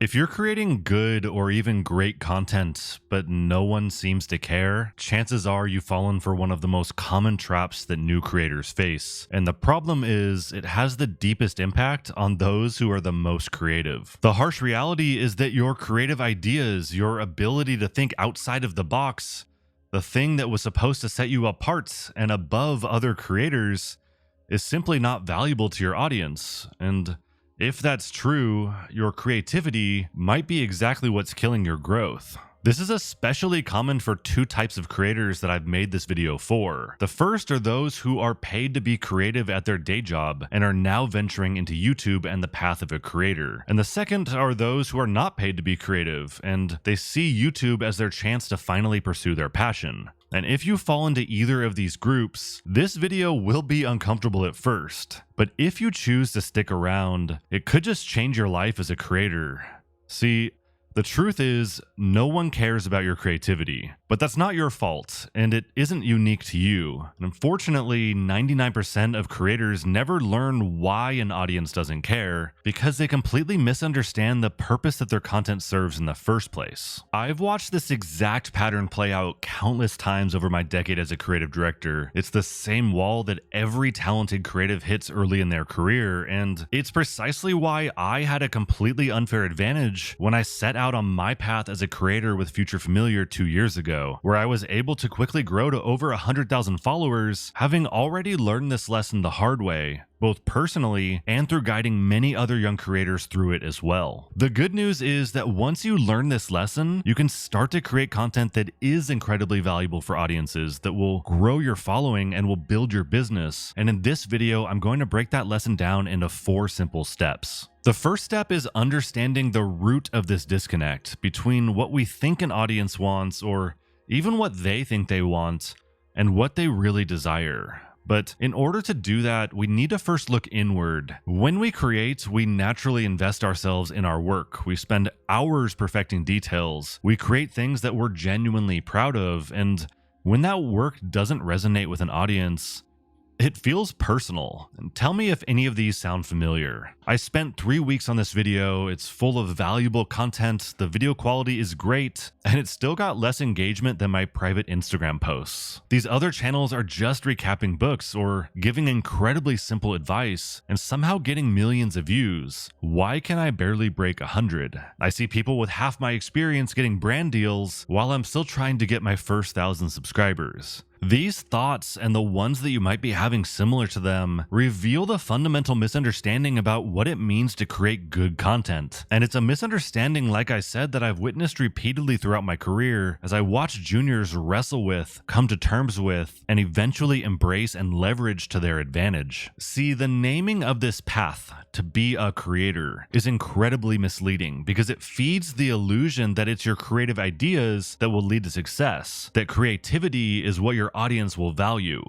If you're creating good or even great content, but no one seems to care, chances are you've fallen for one of the most common traps that new creators face. And the problem is, it has the deepest impact on those who are the most creative. The harsh reality is that your creative ideas, your ability to think outside of the box, the thing that was supposed to set you apart and above other creators, is simply not valuable to your audience. And if that's true, your creativity might be exactly what's killing your growth. This is especially common for two types of creators that I've made this video for. The first are those who are paid to be creative at their day job and are now venturing into YouTube and the path of a creator. And the second are those who are not paid to be creative and they see YouTube as their chance to finally pursue their passion. And if you fall into either of these groups, this video will be uncomfortable at first. But if you choose to stick around, it could just change your life as a creator. See, the truth is, no one cares about your creativity, but that's not your fault, and it isn't unique to you. And unfortunately, 99% of creators never learn why an audience doesn't care because they completely misunderstand the purpose that their content serves in the first place. I've watched this exact pattern play out countless times over my decade as a creative director. It's the same wall that every talented creative hits early in their career, and it's precisely why I had a completely unfair advantage when I set out on my path as a creator with Future Familiar 2 years ago, where I was able to quickly grow to over 100,000 followers, having already learned this lesson the hard way, both personally and through guiding many other young creators through it as well. The good news is that once you learn this lesson, you can start to create content that is incredibly valuable for audiences, that will grow your following and will build your business. And in this video, I'm going to break that lesson down into 4 simple steps. The first step is understanding the root of this disconnect between what we think an audience wants, or even what they think they want, and what they really desire. But in order to do that, we need to first look inward. When we create, we naturally invest ourselves in our work. We spend hours perfecting details. We create things that we're genuinely proud of. And when that work doesn't resonate with an audience, it feels personal. And tell me if any of these sound familiar. I spent 3 weeks on this video. It's full of valuable content. The video quality is great, and it still got less engagement than my private Instagram posts. These other channels are just recapping books or giving incredibly simple advice and somehow getting millions of views. Why can I barely break 100? I see people with half my experience getting brand deals while I'm still trying to get my first 1,000 subscribers. These thoughts, and the ones that you might be having similar to them, reveal the fundamental misunderstanding about what it means to create good content. And it's a misunderstanding, like I said, that I've witnessed repeatedly throughout my career as I watch juniors wrestle with, come to terms with, and eventually embrace and leverage to their advantage. See, the naming of this path, to be a creator, is incredibly misleading because it feeds the illusion that it's your creative ideas that will lead to success, that creativity is what your audience will value.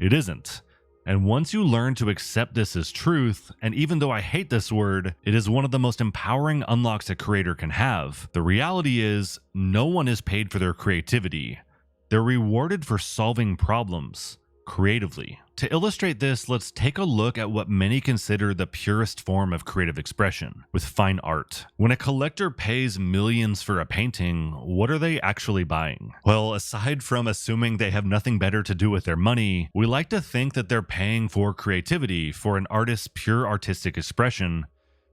It isn't. And once you learn to accept this as truth, and even though I hate this word, it is one of the most empowering unlocks a creator can have. The reality is, no one is paid for their creativity. They're rewarded for solving problems creatively. To illustrate this, let's take a look at what many consider the purest form of creative expression, with fine art. When a collector pays millions for a painting, what are they actually buying? Well, aside from assuming they have nothing better to do with their money, we like to think that they're paying for creativity, for an artist's pure artistic expression,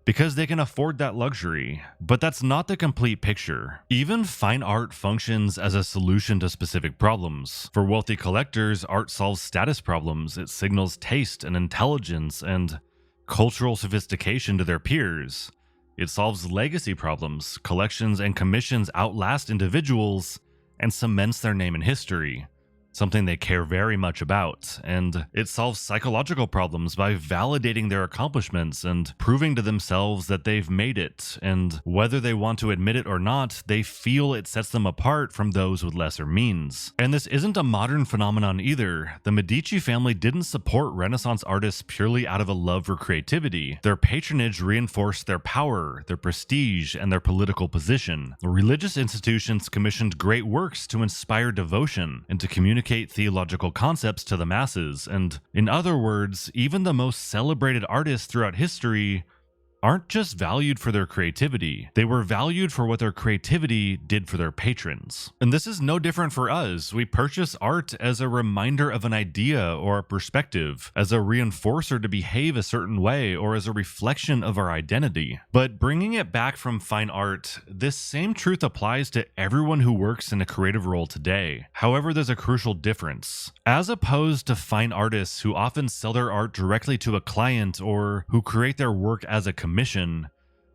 because they can afford that luxury. But that's not the complete picture. Even fine art functions as a solution to specific problems. For wealthy collectors, art solves status problems. It signals taste and intelligence and cultural sophistication to their peers. It solves legacy problems. Collections and commissions outlast individuals and cements their name in history, something they care very much about. And it solves psychological problems by validating their accomplishments and proving to themselves that they've made it. And whether they want to admit it or not, they feel it sets them apart from those with lesser means. And this isn't a modern phenomenon either. The Medici family didn't support Renaissance artists purely out of a love for creativity. Their patronage reinforced their power, their prestige, and their political position. Religious institutions commissioned great works to inspire devotion and to communicate theological concepts to the masses. And in other words, even the most celebrated artists throughout history aren't just valued for their creativity, they were valued for what their creativity did for their patrons. And this is no different for us. We purchase art as a reminder of an idea or a perspective, as a reinforcer to behave a certain way, or as a reflection of our identity. But bringing it back from fine art, this same truth applies to everyone who works in a creative role today. However, there's a crucial difference. As opposed to fine artists who often sell their art directly to a client or who create their work as a commission,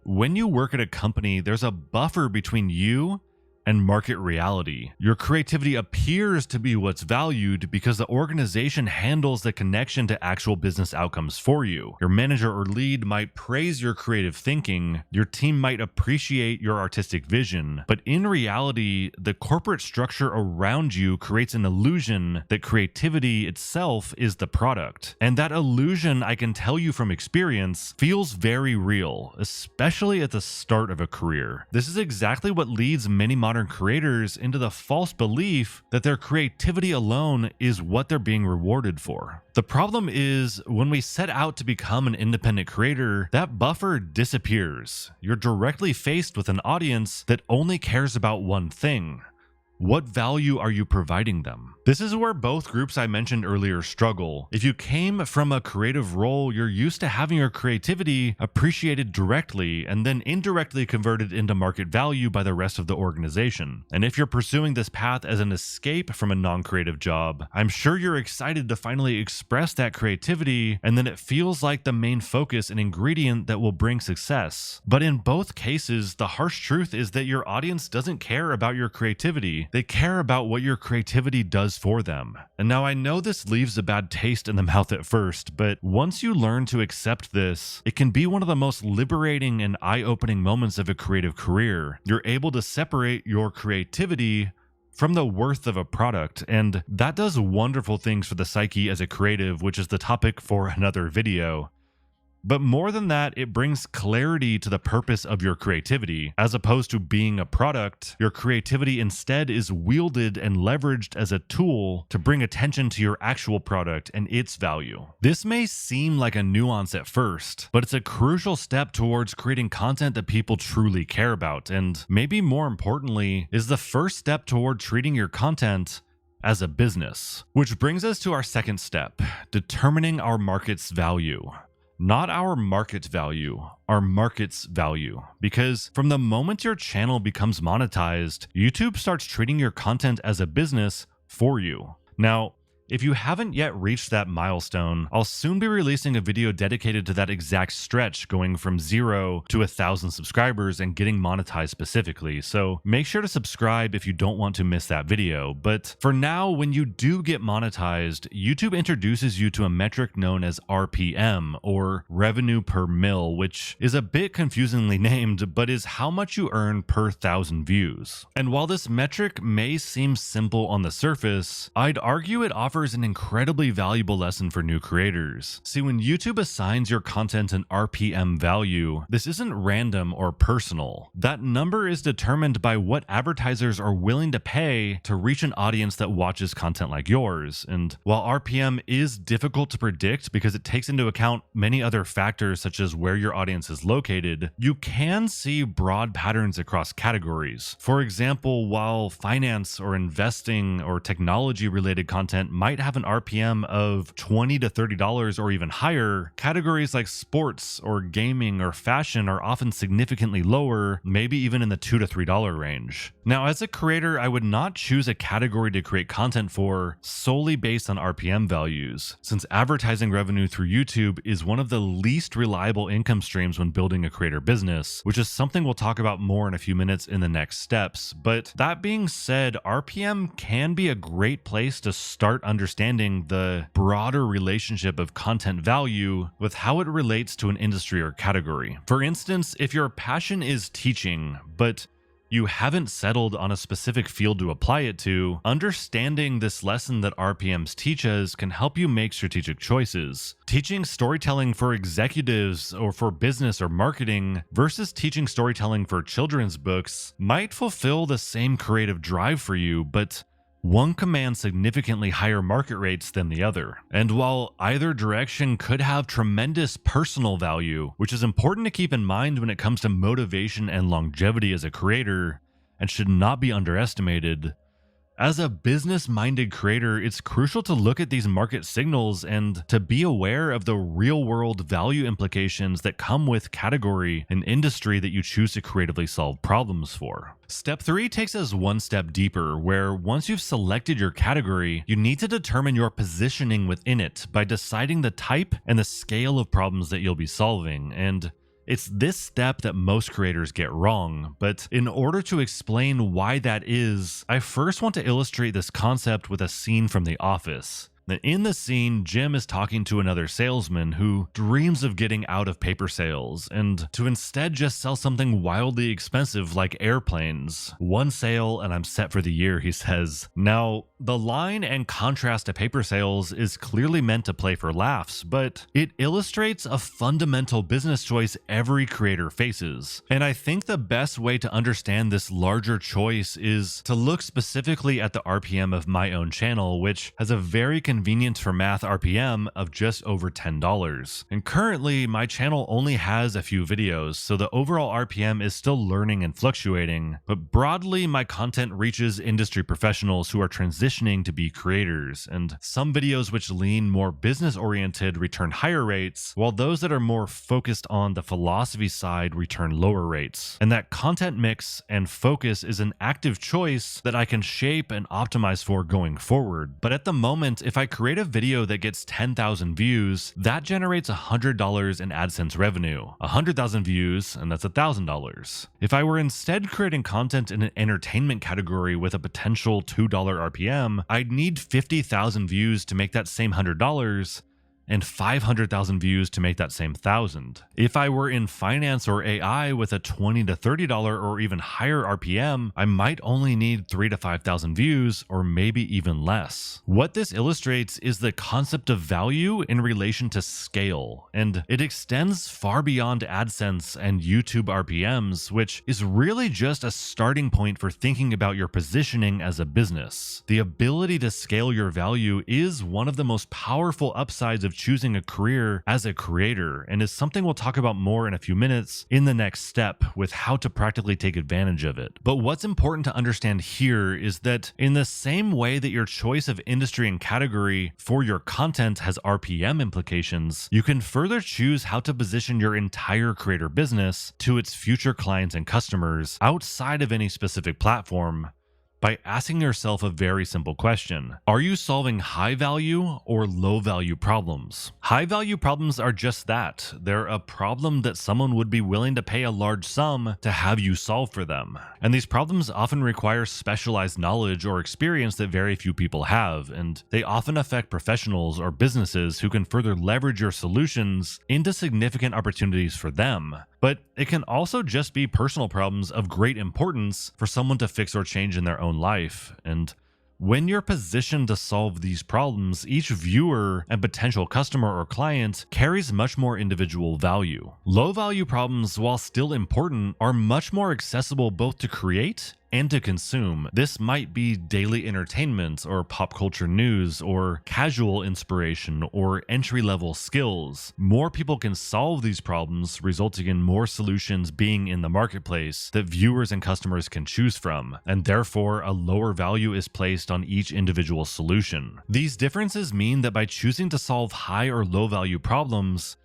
when you work at a company, there's a buffer between you and market reality. Your creativity appears to be what's valued because the organization handles the connection to actual business outcomes for you. Your manager or lead might praise your creative thinking, your team might appreciate your artistic vision, but in reality, the corporate structure around you creates an illusion that creativity itself is the product. And that illusion, I can tell you from experience, feels very real, especially at the start of a career. This is exactly what leads many modern creators into the false belief that their creativity alone is what they're being rewarded for. The problem is, when we set out to become an independent creator, that buffer disappears. You're directly faced with an audience that only cares about one thing. What value are you providing them? This is where both groups I mentioned earlier struggle. If you came from a creative role, you're used to having your creativity appreciated directly and then indirectly converted into market value by the rest of the organization. And if you're pursuing this path as an escape from a non-creative job, I'm sure you're excited to finally express that creativity, and then it feels like the main focus and ingredient that will bring success. But in both cases, the harsh truth is that your audience doesn't care about your creativity. They care about what your creativity does for them. And now I know this leaves a bad taste in the mouth at first, but once you learn to accept this, it can be one of the most liberating and eye-opening moments of a creative career. You're able to separate your creativity from the worth of a product, and that does wonderful things for the psyche as a creative, which is the topic for another video. But more than that, it brings clarity to the purpose of your creativity. As opposed to being a product, your creativity instead is wielded and leveraged as a tool to bring attention to your actual product and its value. This may seem like a nuance at first, but it's a crucial step towards creating content that people truly care about, and maybe more importantly, is the first step toward treating your content as a business. Which brings us to our second step, determining our market's value. Not our market value, our market's value. Because from the moment your channel becomes monetized, YouTube starts treating your content as a business for you. Now, if you haven't yet reached that milestone, I'll soon be releasing a video dedicated to that exact stretch, going from 0 to 1,000 subscribers and getting monetized specifically, so make sure to subscribe if you don't want to miss that video. But for now, when you do get monetized, YouTube introduces you to a metric known as RPM, or revenue per mil, which is a bit confusingly named, but is how much you earn per 1,000 views. And while this metric may seem simple on the surface, I'd argue it offers an incredibly valuable lesson for new creators. See, when YouTube assigns your content an RPM value, this isn't random or personal. That number is determined by what advertisers are willing to pay to reach an audience that watches content like yours. And while RPM is difficult to predict because it takes into account many other factors such as where your audience is located, you can see broad patterns across categories. For example, while finance or investing or technology related content might have an RPM of $20 to $30 or even higher, categories like sports or gaming or fashion are often significantly lower, maybe even in the $2 to $3 range. Now, as a creator, I would not choose a category to create content for solely based on RPM values, since advertising revenue through YouTube is one of the least reliable income streams when building a creator business, which is something we'll talk about more in a few minutes in the next steps. But that being said, RPM can be a great place to start understanding the broader relationship of content value with how it relates to an industry or category. For instance, if your passion is teaching, but you haven't settled on a specific field to apply it to, understanding this lesson that RPMs teach us can help you make strategic choices. Teaching storytelling for executives or for business or marketing versus teaching storytelling for children's books might fulfill the same creative drive for you, but One commands significantly higher market rates than the other. And while either direction could have tremendous personal value, which is important to keep in mind when it comes to motivation and longevity as a creator, and should not be underestimated, as a business-minded creator, it's crucial to look at these market signals and to be aware of the real-world value implications that come with category and industry that you choose to creatively solve problems for. Step 3 takes us one step deeper, where once you've selected your category, you need to determine your positioning within it by deciding the type and the scale of problems that you'll be solving. And it's this step that most creators get wrong, but in order to explain why that is, I first want to illustrate this concept with a scene from The Office. In the scene, Jim is talking to another salesman who dreams of getting out of paper sales and to instead just sell something wildly expensive like airplanes. One sale and I'm set for the year, he says. Now, the line and contrast to paper sales is clearly meant to play for laughs, but it illustrates a fundamental business choice every creator faces. And I think the best way to understand this larger choice is to look specifically at the RPM of my own channel, which has a very convenient for math RPM of just over $10. And currently, my channel only has a few videos, so the overall RPM is still learning and fluctuating. But broadly, my content reaches industry professionals who are transitioning to be creators, and some videos which lean more business-oriented return higher rates, while those that are more focused on the philosophy side return lower rates. And that content mix and focus is an active choice that I can shape and optimize for going forward. But at the moment, if I create a video that gets 10,000 views, that generates $100 in AdSense revenue. 100,000 views, and that's $1,000. If I were instead creating content in an entertainment category with a potential $2 RPM, I'd need 50,000 views to make that same $100, and 500,000 views to make that same 1,000. If I were in finance or AI with a $20 to $30 or even higher RPM, I might only need 3,000 to 5,000 views, or maybe even less. What this illustrates is the concept of value in relation to scale, and it extends far beyond AdSense and YouTube RPMs, which is really just a starting point for thinking about your positioning as a business. The ability to scale your value is one of the most powerful upsides of choosing a career as a creator, and is something we'll talk about more in a few minutes in the next step with how to practically take advantage of it. But what's important to understand here is that in the same way that your choice of industry and category for your content has RPM implications, you can further choose how to position your entire creator business to its future clients and customers outside of any specific platform by asking yourself a very simple question. Are you solving high value or low value problems? High value problems are just that. They're a problem that someone would be willing to pay a large sum to have you solve for them. And these problems often require specialized knowledge or experience that very few people have, and they often affect professionals or businesses who can further leverage your solutions into significant opportunities for them. But it can also just be personal problems of great importance for someone to fix or change in their own life. And when you're positioned to solve these problems, each viewer and potential customer or client carries much more individual value. Low value problems, while still important, are much more accessible both to create and to consume. This might be daily entertainment or pop culture news or casual inspiration or entry-level skills. More people can solve these problems, resulting in more solutions being in the marketplace that viewers and customers can choose from, and therefore a lower value is placed on each individual solution. These differences mean that by choosing to solve high or low value problems,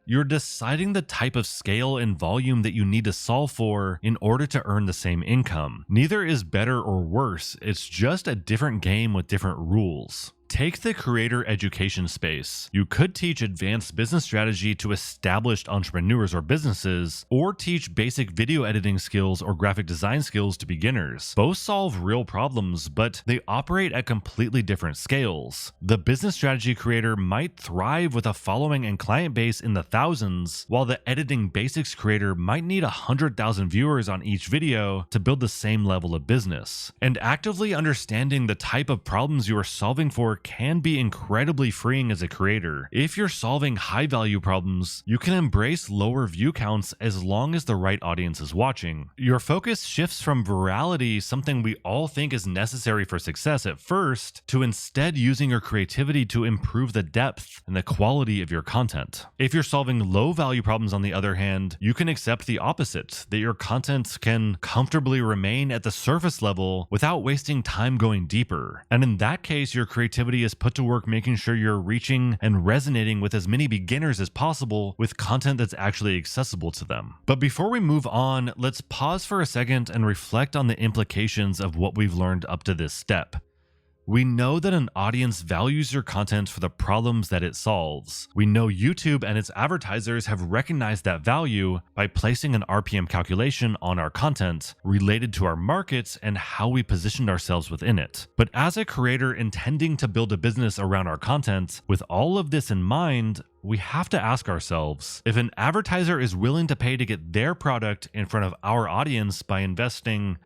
you're deciding the type of scale and volume that you need to solve for in order to earn the same income. Neither is better or worse, it's just a different game with different rules. Take the creator education space. You could teach advanced business strategy to established entrepreneurs or businesses, or teach basic video editing skills or graphic design skills to beginners. Both solve real problems, but they operate at completely different scales. The business strategy creator might thrive with a following and client base in the thousands, while the editing basics creator might need 100,000 viewers on each video to build the same level of business. And actively understanding the type of problems you are solving for can be incredibly freeing as a creator. If you're solving high value problems, you can embrace lower view counts as long as the right audience is watching. Your focus shifts from virality, something we all think is necessary for success at first, to instead using your creativity to improve the depth and the quality of your content. If you're solving low value problems, on the other hand, you can accept the opposite, that your content can comfortably remain at the surface level without wasting time going deeper. And in that case, your creativity is put to work making sure you're reaching and resonating with as many beginners as possible with content that's actually accessible to them. But before we move on, let's pause for a second and reflect on the implications of what we've learned up to this step. We know that an audience values your content for the problems that it solves. We know YouTube and its advertisers have recognized that value by placing an RPM calculation on our content related to our markets and how we positioned ourselves within it. But as a creator intending to build a business around our content, with all of this in mind, we have to ask ourselves, if an advertiser is willing to pay to get their product in front of our audience by investing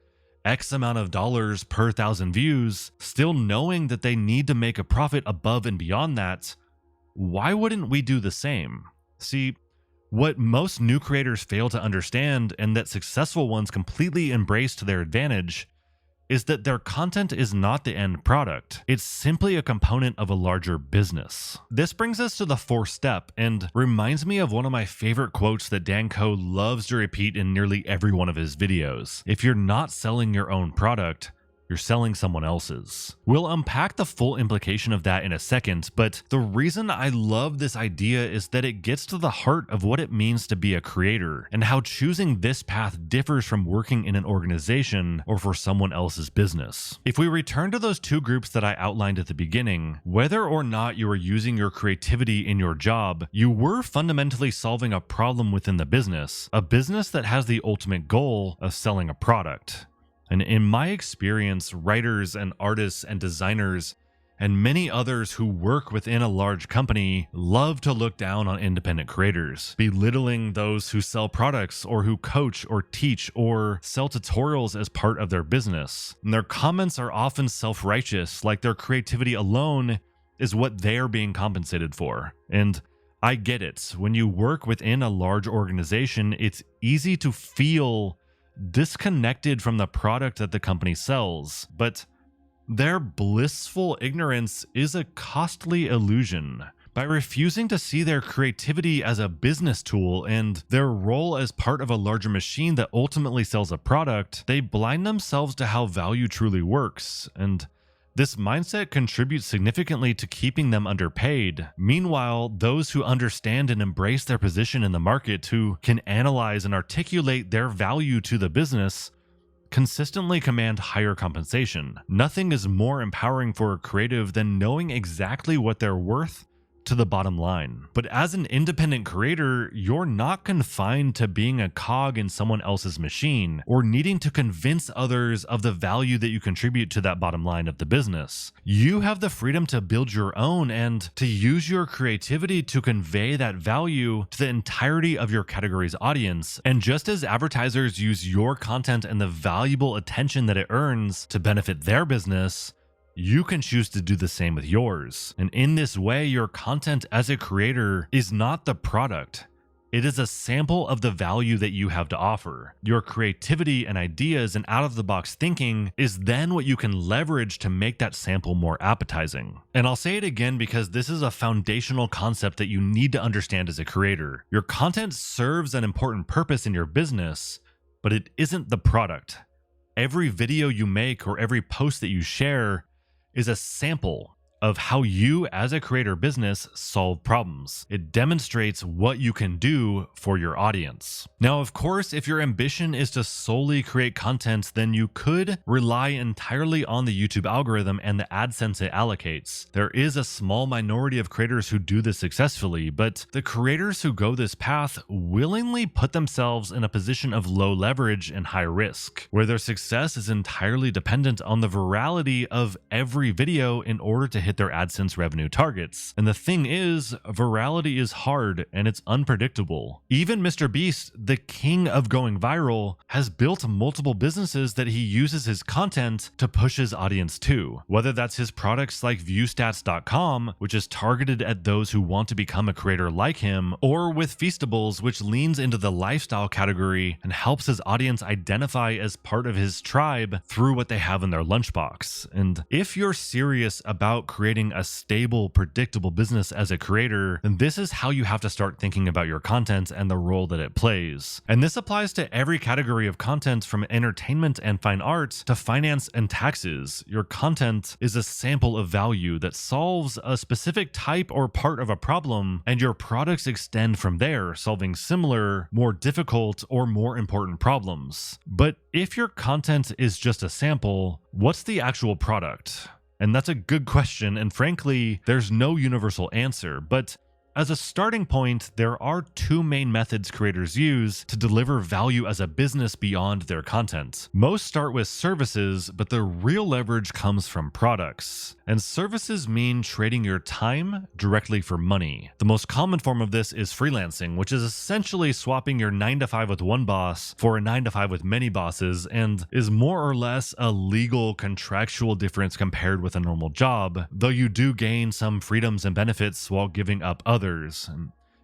X amount of dollars per 1,000 views, still knowing that they need to make a profit above and beyond that, why wouldn't we do the same? See, what most new creators fail to understand, and that successful ones completely embrace to their advantage, is that their content is not the end product. It's simply a component of a larger business. This brings us to the fourth step and reminds me of one of my favorite quotes that Dan Koe loves to repeat in nearly every one of his videos. If you're not selling your own product, you're selling someone else's. We'll unpack the full implication of that in a second, but the reason I love this idea is that it gets to the heart of what it means to be a creator and how choosing this path differs from working in an organization or for someone else's business. If we return to those two groups that I outlined at the beginning, whether or not you are using your creativity in your job, you were fundamentally solving a problem within the business, a business that has the ultimate goal of selling a product. And in my experience, writers and artists and designers and many others who work within a large company love to look down on independent creators, belittling those who sell products or who coach or teach or sell tutorials as part of their business. And their comments are often self-righteous, like their creativity alone is what they're being compensated for. And I get it. When you work within a large organization, it's easy to feel disconnected from the product that the company sells, but their blissful ignorance is a costly illusion. By refusing to see their creativity as a business tool and their role as part of a larger machine that ultimately sells a product, they blind themselves to how value truly works, and this mindset contributes significantly to keeping them underpaid. Meanwhile, those who understand and embrace their position in the market, who can analyze and articulate their value to the business, consistently command higher compensation. Nothing is more empowering for a creative than knowing exactly what they're worth to the bottom line. But as an independent creator, you're not confined to being a cog in someone else's machine or needing to convince others of the value that you contribute to that bottom line of the business. You have the freedom to build your own and to use your creativity to convey that value to the entirety of your category's audience. And just as advertisers use your content and the valuable attention that it earns to benefit their business, you can choose to do the same with yours. And in this way, your content as a creator is not the product. It is a sample of the value that you have to offer. Your creativity and ideas and out-of-the-box thinking is then what you can leverage to make that sample more appetizing. And I'll say it again because this is a foundational concept that you need to understand as a creator. Your content serves an important purpose in your business, but it isn't the product. Every video you make or every post that you share is a sample of how you as a creator business solve problems. It demonstrates what you can do for your audience. Now, of course, if your ambition is to solely create content, then you could rely entirely on the YouTube algorithm and the AdSense it allocates. There is a small minority of creators who do this successfully, but the creators who go this path willingly put themselves in a position of low leverage and high risk, where their success is entirely dependent on the virality of every video in order to hit their AdSense revenue targets. And the thing is, virality is hard and it's unpredictable. Even Mr. Beast, the king of going viral, has built multiple businesses that he uses his content to push his audience to. Whether that's his products like viewstats.com, which is targeted at those who want to become a creator like him, or with Feastables, which leans into the lifestyle category and helps his audience identify as part of his tribe through what they have in their lunchbox. And if you're serious about creating a stable, predictable business as a creator, then this is how you have to start thinking about your content and the role that it plays. And this applies to every category of content, from entertainment and fine art to finance and taxes. Your content is a sample of value that solves a specific type or part of a problem, and your products extend from there, solving similar, more difficult, or more important problems. But if your content is just a sample, what's the actual product? And that's a good question, and frankly, there's no universal answer. But as a starting point, there are two main methods creators use to deliver value as a business beyond their content. Most start with services, but the real leverage comes from products. And services mean trading your time directly for money. The most common form of this is freelancing, which is essentially swapping your 9-to-5 with one boss for a 9-to-5 with many bosses, and is more or less a legal contractual difference compared with a normal job, though you do gain some freedoms and benefits while giving up others.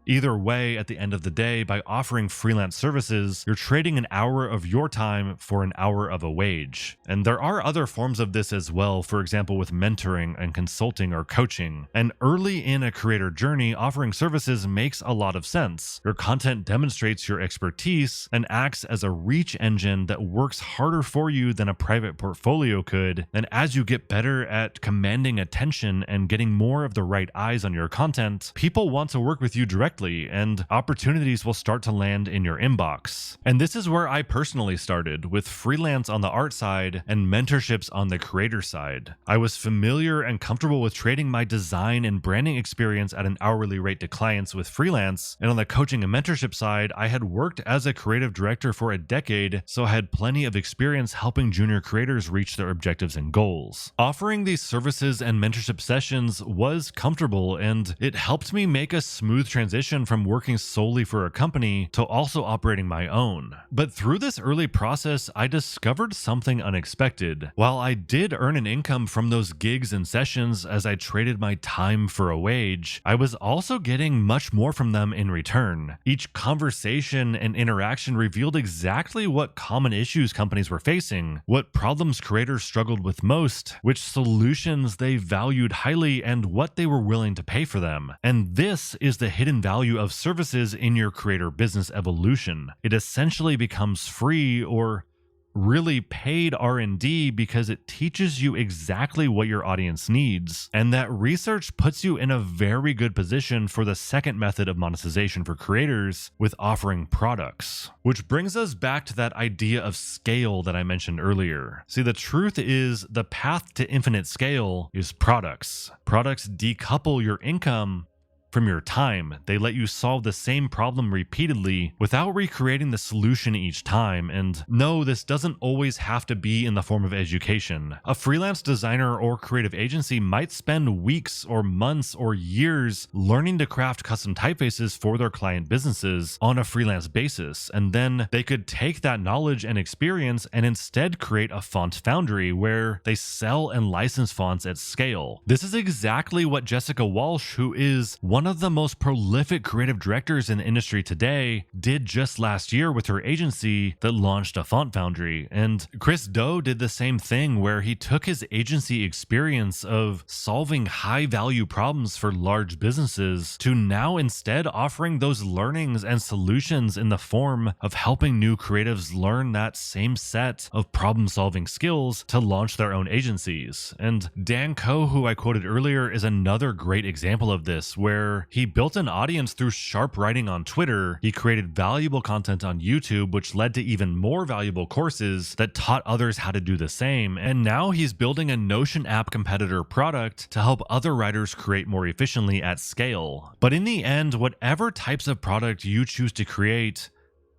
Either way, at the end of the day, by offering freelance services, you're trading an hour of your time for an hour of a wage. And there are other forms of this as well, for example, with mentoring and consulting or coaching. And early in a creator journey, offering services makes a lot of sense. Your content demonstrates your expertise and acts as a reach engine that works harder for you than a private portfolio could. And as you get better at commanding attention and getting more of the right eyes on your content, people want to work with you directly, and opportunities will start to land in your inbox. And this is where I personally started, with freelance on the art side and mentorships on the creator side. I was familiar and comfortable with trading my design and branding experience at an hourly rate to clients with freelance, and on the coaching and mentorship side, I had worked as a creative director for a decade, so I had plenty of experience helping junior creators reach their objectives and goals. Offering these services and mentorship sessions was comfortable, and it helped me make a smooth transition from working solely for a company to also operating my own. But through this early process, I discovered something unexpected. While I did earn an income from those gigs and sessions as I traded my time for a wage, I was also getting much more from them in return. Each conversation and interaction revealed exactly what common issues companies were facing, what problems creators struggled with most, which solutions they valued highly, and what they were willing to pay for them. And this is the hidden value of services in your creator business evolution. It essentially becomes free, or really paid R&D, because it teaches you exactly what your audience needs. And that research puts you in a very good position for the second method of monetization for creators, with offering products. Which brings us back to that idea of scale that I mentioned earlier. See, the truth is, the path to infinite scale is products. Products decouple your income from your time. They let you solve the same problem repeatedly without recreating the solution each time. And no, this doesn't always have to be in the form of education. A freelance designer or creative agency might spend weeks or months or years learning to craft custom typefaces for their client businesses on a freelance basis, and then they could take that knowledge and experience and instead create a font foundry where they sell and license fonts at scale. This is exactly what Jessica Walsh, who is one of the most prolific creative directors in the industry today, did just last year with her agency that launched a font foundry. And Chris Do did the same thing, where he took his agency experience of solving high value problems for large businesses to now instead offering those learnings and solutions in the form of helping new creatives learn that same set of problem solving skills to launch their own agencies. And Dan Koh, who I quoted earlier, is another great example of this, where he built an audience through sharp writing on Twitter. He created valuable content on YouTube, which led to even more valuable courses that taught others how to do the same. And now he's building a Notion app competitor product to help other writers create more efficiently at scale. But in the end, whatever types of product you choose to create,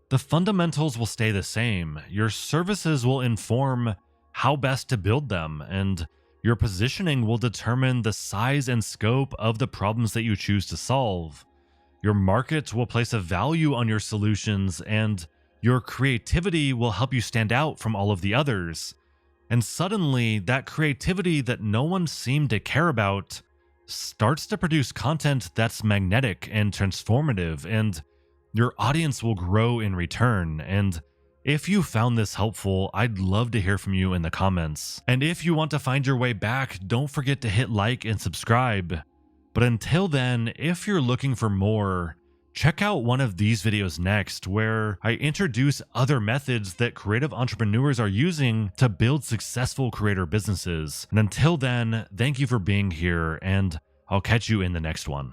the fundamentals will stay the same. Your services will inform how best to build them, and Your positioning will determine the size and scope of the problems that you choose to solve. Your market will place a value on your solutions, and your creativity will help you stand out from all of the others. And suddenly, that creativity that no one seemed to care about starts to produce content that's magnetic and transformative, and your audience will grow in return. And if you found this helpful, I'd love to hear from you in the comments. And if you want to find your way back, don't forget to hit like and subscribe. But until then, if you're looking for more, check out one of these videos next, where I introduce other methods that creative entrepreneurs are using to build successful creator businesses. And until then, thank you for being here, and I'll catch you in the next one.